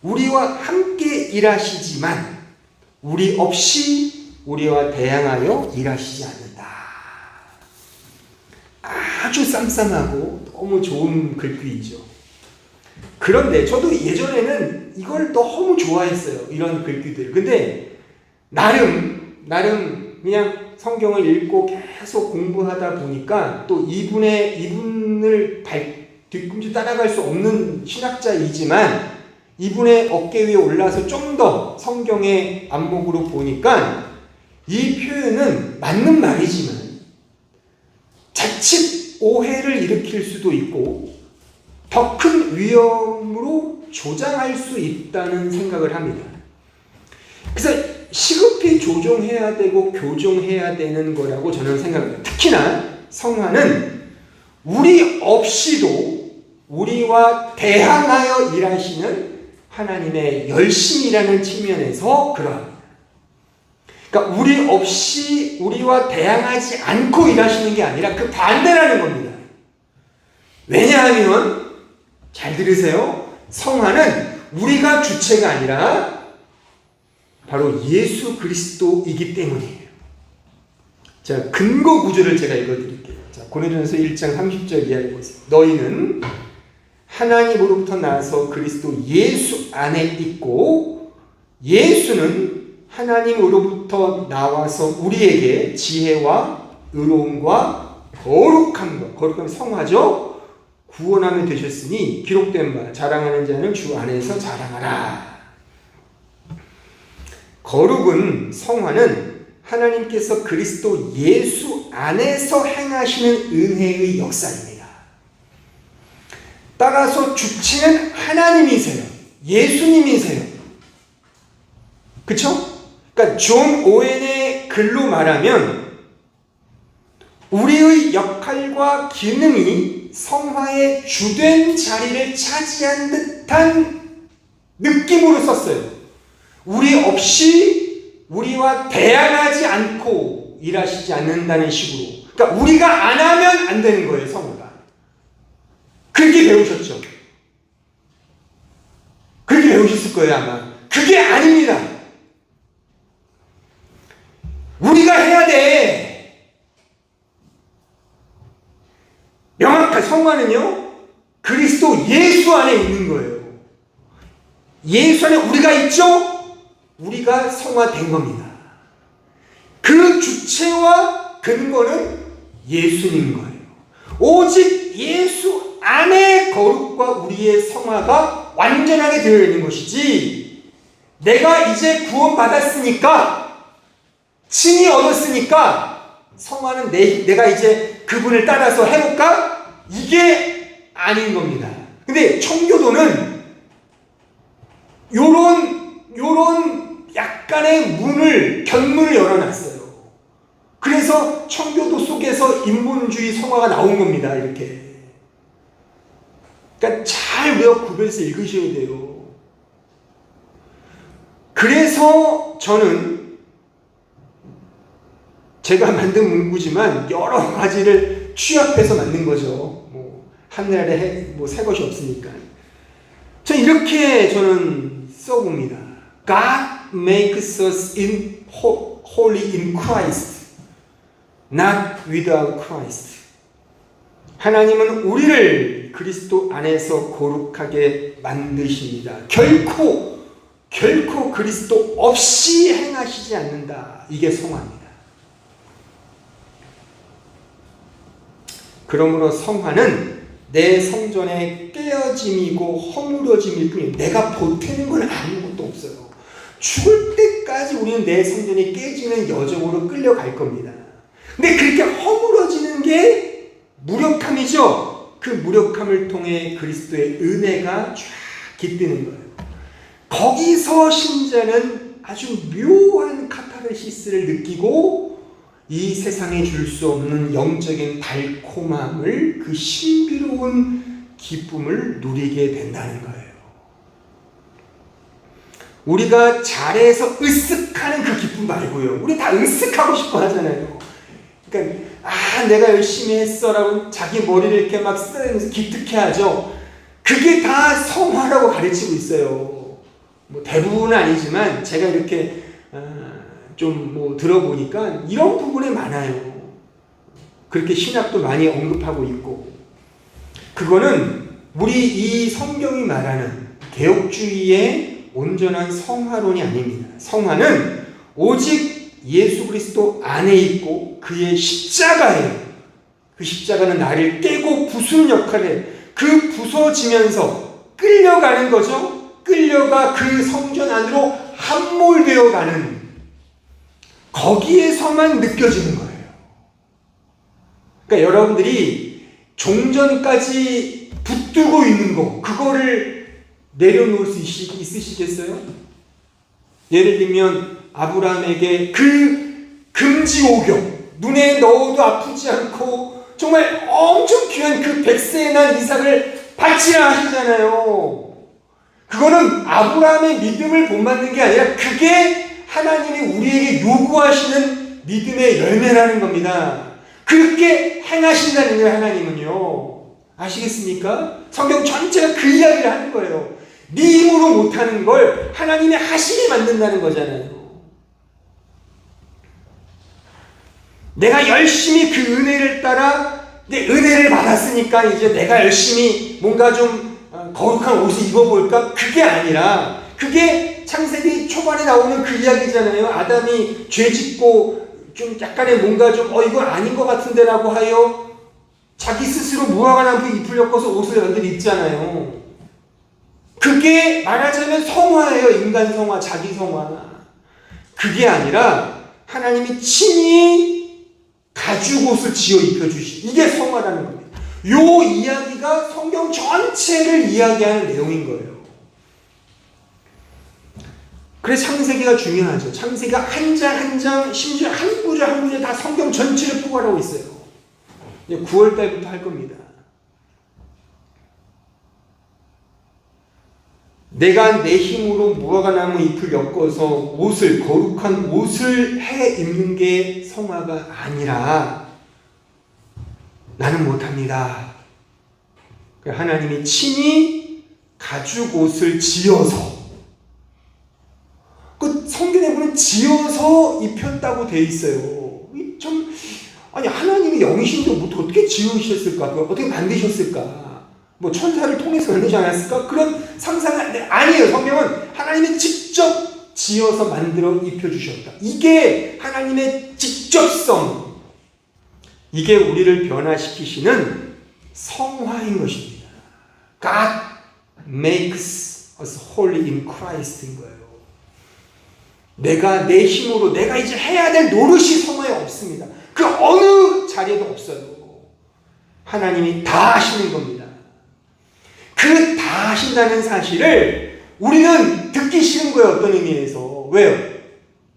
우리와 함께 일하시지만 우리 없이 우리와 대항하여 일하시지 않는다. 아주 쌈쌈하고 너무 좋은 글귀이죠. 그런데 저도 예전에는 이걸 너무 좋아했어요. 이런 글귀들. 근데 나름 그냥 성경을 읽고 계속 공부하다 보니까 또 이분을 뒤꿈치 따라갈 수 없는 신학자이지만 이분의 어깨 위에 올라서 좀 더 성경의 안목으로 보니까 이 표현은 맞는 말이지만 자칫 오해를 일으킬 수도 있고 더 큰 위험으로 조장할 수 있다는 생각을 합니다. 그래서 시급히 조정해야 되고 교정해야 되는 거라고 저는 생각합니다. 특히나 성화는 우리 없이도 우리와 대항하여 일하시는 하나님의 열심이라는 측면에서 그러합니다. 그러니까 우리 없이 우리와 대항하지 않고 일하시는 게 아니라 그 반대라는 겁니다. 왜냐하면 잘 들으세요. 성화는 우리가 주체가 아니라 바로 예수 그리스도이기 때문이에요. 자, 근거 구절을 제가 읽어드릴게요. 자, 고린도전서 1장 30절 이하를 보세요. 너희는 하나님으로부터 나서 그리스도 예수 안에 있고 예수는 하나님으로부터 나와서 우리에게 지혜와 의로움과 거룩함 성화죠. 구원함이 되셨으니 기록된 바 자랑하는 자는 주 안에서 자랑하라. 거룩은 성화는 하나님께서 그리스도 예수 안에서 행하시는 은혜의 역사입니다. 따라서 주체는 하나님이세요. 예수님이세요. 그쵸? 그러니까 존 오웬의 글로 말하면 우리의 역할과 기능이 성화의 주된 자리를 차지한 듯한 느낌으로 썼어요. 우리 없이 우리와 대항하지 않고 일하시지 않는다는 식으로. 그러니까 우리가 안 하면 안 되는 거예요, 성화가. 그렇게 배우셨죠? 그렇게 배우셨을 거예요, 아마. 그게 아닙니다. 우리가 해야 돼. 명확한 성화는요, 그리스도 예수 안에 있는 거예요. 예수 안에 우리가 있죠? 우리가 성화된 겁니다. 그 주체와 근거는 예수님 거예요. 오직 예수 안에 거룩과 우리의 성화가 완전하게 되어 있는 것이지, 내가 이제 구원받았으니까, 칭의 얻었으니까 성화는 내가 이제 그분을 따라서 해볼까? 이게 아닌 겁니다. 근데 청교도는 요런 약간의 견문을 열어놨어요. 그래서 청교도 속에서 인본주의 성화가 나온 겁니다. 이렇게. 그러니까 잘 구별해서 읽으셔야 돼요. 그래서 저는 제가 만든 문구지만 여러 가지를 취합해서 만든 거죠. 하늘아래 새 것이 없으니까. 저는 써봅니다. God makes us holy in Christ, not without Christ. 하나님은 우리를 그리스도 안에서 거룩하게 만드십니다. 결코 그리스도 없이 행하시지 않는다. 이게 성화입니다. 그러므로 성화는 내 성전의 깨어짐이고 허물어짐일 뿐이에요. 내가 보태는 건 아무것도 없어요. 죽을 때까지 우리는 내 성전이 깨지는 여정으로 끌려갈 겁니다. 근데 그렇게 허물어지는 게 무력함이죠. 그 무력함을 통해 그리스도의 은혜가 쫙 깃드는 거예요. 거기서 신자는 아주 묘한 카타르시스를 느끼고 이 세상에 줄 수 없는 영적인 달콤함을, 그 신비로운 기쁨을 누리게 된다는 거예요. 우리가 잘해서 으쓱하는 그 기쁨 말고요. 우리 다 으쓱하고 싶어 하잖아요. 그러니까 내가 열심히 했어라고 자기 머리를 이렇게 막 쓰면서 기특해 하죠. 그게 다 성화라고 가르치고 있어요. 뭐 대부분은 아니지만 제가 이렇게 좀 뭐 들어보니까 이런 부분이 많아요. 그렇게 신학도 많이 언급하고 있고, 그거는 우리 이 성경이 말하는 개혁주의의 온전한 성화론이 아닙니다. 성화는 오직 예수 그리스도 안에 있고 그의 십자가예요. 그 십자가는 나를 깨고 부수는 역할을 해요. 그 부서지면서 끌려가는 거죠. 끌려가 그 성전 안으로 함몰되어 가는, 거기에서만 느껴지는 거예요. 그러니까 여러분들이 종전까지 붙들고 있는 거, 그거를 내려놓을 수 있으시겠어요? 예를 들면 아브라함에게 그 금지옥역, 눈에 넣어도 아프지 않고 정말 엄청 귀한 그 100세에 난 이삭을 바치라 하시잖아요. 그거는 아브라함의 믿음을 본받는 게 아니라 그게 하나님이 우리에게 요구하시는 믿음의 열매라는 겁니다. 그렇게 행하신다는 거예요, 하나님은요. 아시겠습니까? 성경 전체가 그 이야기를 하는 거예요. 네 힘으로 못하는 걸 하나님이 하시게 만든다는 거잖아요. 내가 열심히 그 은혜를 따라 내 은혜를 받았으니까 이제 내가 열심히 뭔가 좀 거룩한 옷을 입어볼까? 그게 아니라, 그게 창세기 초반에 나오는 그 이야기잖아요. 아담이 죄 짓고 좀 약간의 뭔가 좀 이거 아닌 것 같은데라고 하여 자기 스스로 무화과 나무 잎을 엮어서 옷을 만들 입잖아요. 그게 말하자면 성화예요. 인간 성화, 자기 성화. 그게 아니라 하나님이 친히 가죽 옷을 지어 입혀주시, 이게 성화라는 겁니다. 요 이야기가 성경 전체를 이야기하는 내용인 거예요. 그래서 창세기가 중요하죠. 창세기가 한 장 한 장, 심지어 한 구절 한 구절 다 성경 전체를 포괄하고 있어요. 이제 9월 달부터 할 겁니다. 내가 내 힘으로 무화과 나무 잎을 엮어서 옷을, 거룩한 옷을 해 입는 게 성화가 아니라 나는 못합니다. 하나님이 친히 가죽 옷을 지어서, 그 성경에 보면 지어서 입혔다고 돼 있어요. 아니 하나님이 영신도 어떻게 지으셨을까? 어떻게 만드셨을까? 뭐 천사를 통해서 만들지 않았을까? 그런 상상은 아니에요. 성경은 하나님이 직접 지어서 만들어 입혀주셨다. 이게 하나님의 직접성, 이게 우리를 변화시키시는 성화인 것입니다. God makes us holy in Christ인 거예요. 내가 내 힘으로 내가 이제 해야 될 노릇이 성화에 없습니다. 그 어느 자리에도 없어요. 하나님이 다 하시는 겁니다. 그 다 하신다는 사실을 우리는 듣기 싫은 거예요. 어떤 의미에서. 왜요?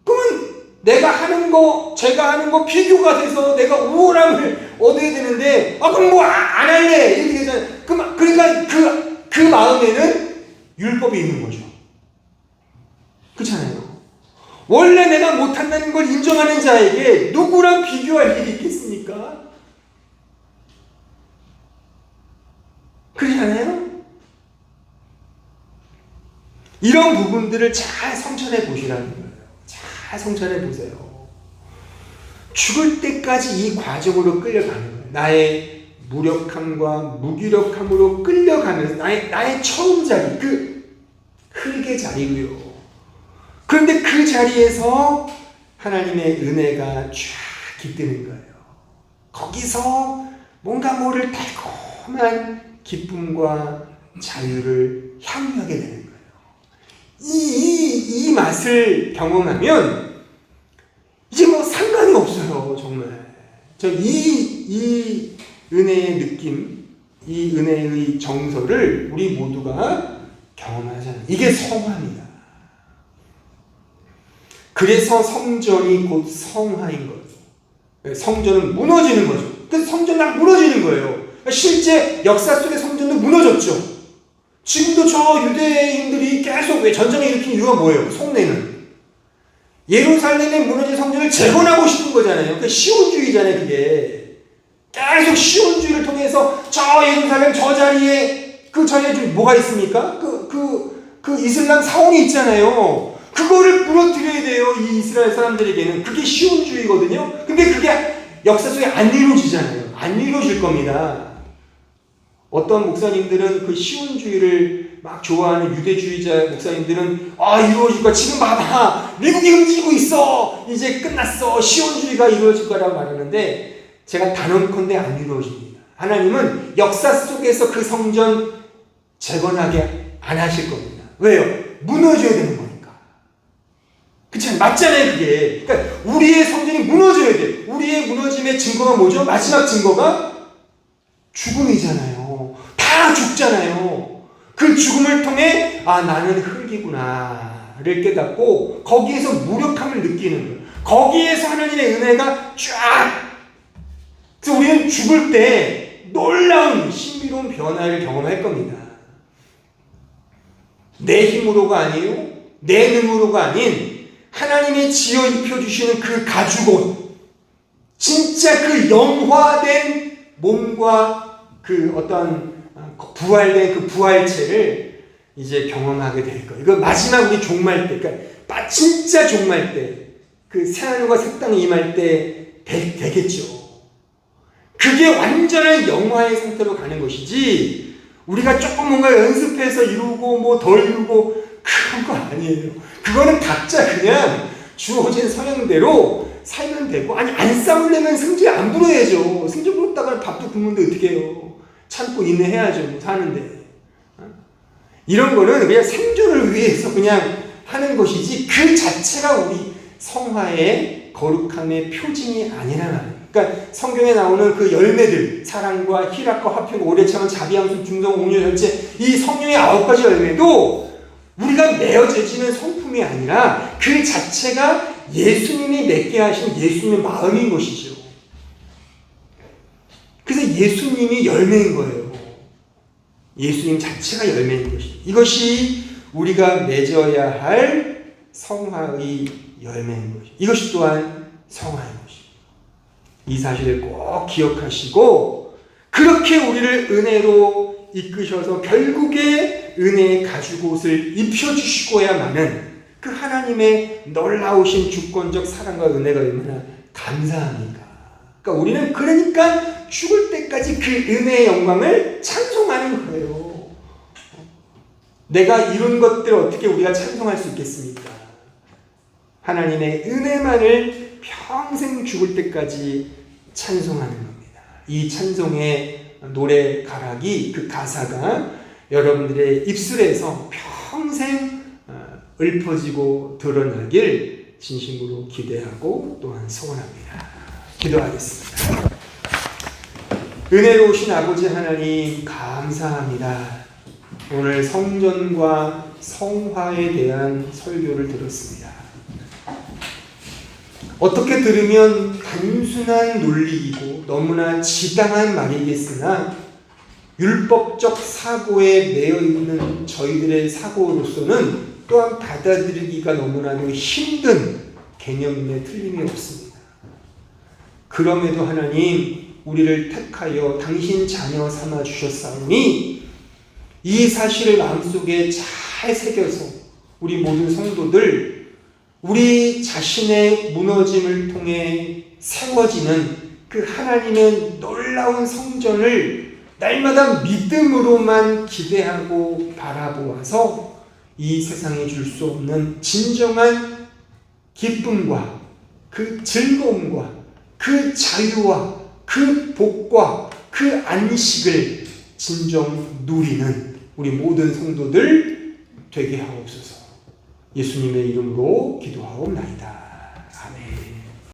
그러면 내가 하는 거, 제가 하는 거 비교가 돼서 내가 우월함을 얻어야 되는데, 그럼 뭐 안 할래 이렇게 되잖아요. 그러니까 그 마음에는 율법이 있는 거죠. 그렇잖아요. 원래 내가 못한다는 걸 인정하는 자에게 누구랑 비교할 일이 있겠습니까? 그렇지 않아요? 이런 부분들을 잘 성찰해 보시라는 거예요. 잘 성찰해 보세요. 죽을 때까지 이 과정으로 끌려가는 거예요. 나의 무력함과 무기력함으로 끌려가면서 나의 처음 자리, 그 흙의 자리고요. 그런데 그 자리에서 하나님의 은혜가 쫙 깃드는 거예요. 거기서 뭔가 모를 달콤한 기쁨과 자유를 향유하게 되는 거예요. 이 맛을 경험하면 이제 뭐 상관이 없어요. 정말. 이 은혜의 느낌, 이 은혜의 정서를 우리 모두가 경험하잖아요. 이게 성화입니다. 그래서 성전이 곧 성화인 거죠. 성전은 무너지는 거죠. 그래서 성전은 무너지는 거예요. 실제 역사 속의 성전도 무너졌죠. 지금도 저 유대인들이 계속 왜 전쟁을 일으킨 이유가 뭐예요? 속내는 예루살렘의 무너진 성전을 재건하고 싶은 거잖아요. 그 시온주의잖아요. 그게 계속 시온주의를 통해서 저 예루살렘 저 자리에 그 전에 좀 뭐가 있습니까? 그 이슬람 사원이 있잖아요. 그거를 무너뜨려야 돼요. 이 이스라엘 사람들에게는. 그게 시온주의거든요. 근데 그게 역사 속에 안 이루어지잖아요. 안 이루어질 겁니다. 어떤 목사님들은 그 시온주의를 막 좋아하는 유대주의자 목사님들은 이루어질 거야. 지금 봐봐. 미국이 움직이고 있어. 이제 끝났어. 시온주의가 이루어질 거라고 말하는데 제가 단언컨대 안 이루어집니다. 하나님은 역사 속에서 그 성전 재건하게 안 하실 겁니다. 왜요? 무너져야 되는 거니까. 그치? 맞잖아요, 그게. 그러니까 우리의 성전이 무너져야 돼. 우리의 무너짐의 증거가 뭐죠? 마지막 증거가 죽음이잖아요. 다 죽잖아요. 그 죽음을 통해 나는 흙이구나를 깨닫고 거기에서 무력함을 느끼는 거예요. 거기에서 하나님의 은혜가 쫙. 그래서 우리는 죽을 때 놀라운 신비로운 변화를 경험할 겁니다. 내 힘으로가 아니요, 내 능으로가 아닌 하나님이 지어 입혀주시는 그 가죽옷, 진짜 그 영화된 몸과 그 어떤 부활된 그 부활체를 이제 경험하게 될 거예요. 이거 마지막 우리 종말 때, 그러니까 진짜 종말 때, 그 새하늘과 새 땅이 임할 때 되겠죠. 그게 완전한 영화의 상태로 가는 것이지, 우리가 조금 뭔가 연습해서 이루고 뭐 덜 이루고 그런 거 아니에요. 그거는 각자 그냥 주어진 성향대로 살면 되고, 아니 안 싸우려면 승질 안 부려야죠. 승질 부렸다가 밥도 굶는데 어떻게 해요. 참고 인내해야죠. 사는데. 이런 거는 그냥 생존을 위해서 그냥 하는 것이지 그 자체가 우리 성화의 거룩함의 표징이 아니라는 거예요. 그러니까 성경에 나오는 그 열매들, 사랑과 희락과 화평, 오래 참은 자비함, 중성, 온유, 절제, 이 성령의 9가지 열매도 우리가 내어제지는 성품이 아니라 그 자체가 예수님이 맺게 하신 예수님의 마음인 것이죠. 그래서 예수님이 열매인 거예요. 예수님 자체가 열매인 것이죠. 이것이 우리가 맺어야 할 성화의 열매인 것이죠. 이것이 또한 성화인 것이죠. 이 사실을 꼭 기억하시고 그렇게 우리를 은혜로 이끄셔서 결국에 은혜의 가죽옷을 입혀주시고야만은 그 하나님의 놀라우신 주권적 사랑과 은혜가 얼마나 감사합니까? 그러니까 우리는 그러니까 죽을 때까지 그 은혜의 영광을 찬송하는 거예요. 내가 이룬 것들 어떻게 우리가 찬송할 수 있겠습니까? 하나님의 은혜만을 평생 죽을 때까지 찬송하는 겁니다. 이 찬송의 노래 가락이, 그 가사가 여러분들의 입술에서 평생 읊어지고 드러나길 진심으로 기대하고 또한 소원합니다. 기도하겠습니다. 은혜로우신 아버지 하나님 감사합니다. 오늘 성전과 성화에 대한 설교를 들었습니다. 어떻게 들으면 단순한 논리이고 너무나 지당한 말이겠으나 율법적 사고에 매여 있는 저희들의 사고로서는 또한 받아들이기가 너무나도 힘든 개념임에 틀림이 없습니다. 그럼에도 하나님, 우리를 택하여 당신 자녀 삼아 주셨사오니 이 사실을 마음속에 잘 새겨서 우리 모든 성도들, 우리 자신의 무너짐을 통해 세워지는 그 하나님의 놀라운 성전을 날마다 믿음으로만 기대하고 바라보아서 이 세상에 줄 수 없는 진정한 기쁨과 그 즐거움과 그 자유와 그 복과 그 안식을 진정 누리는 우리 모든 성도들 되게 하옵소서. 예수님의 이름으로 기도하옵나이다. 아멘.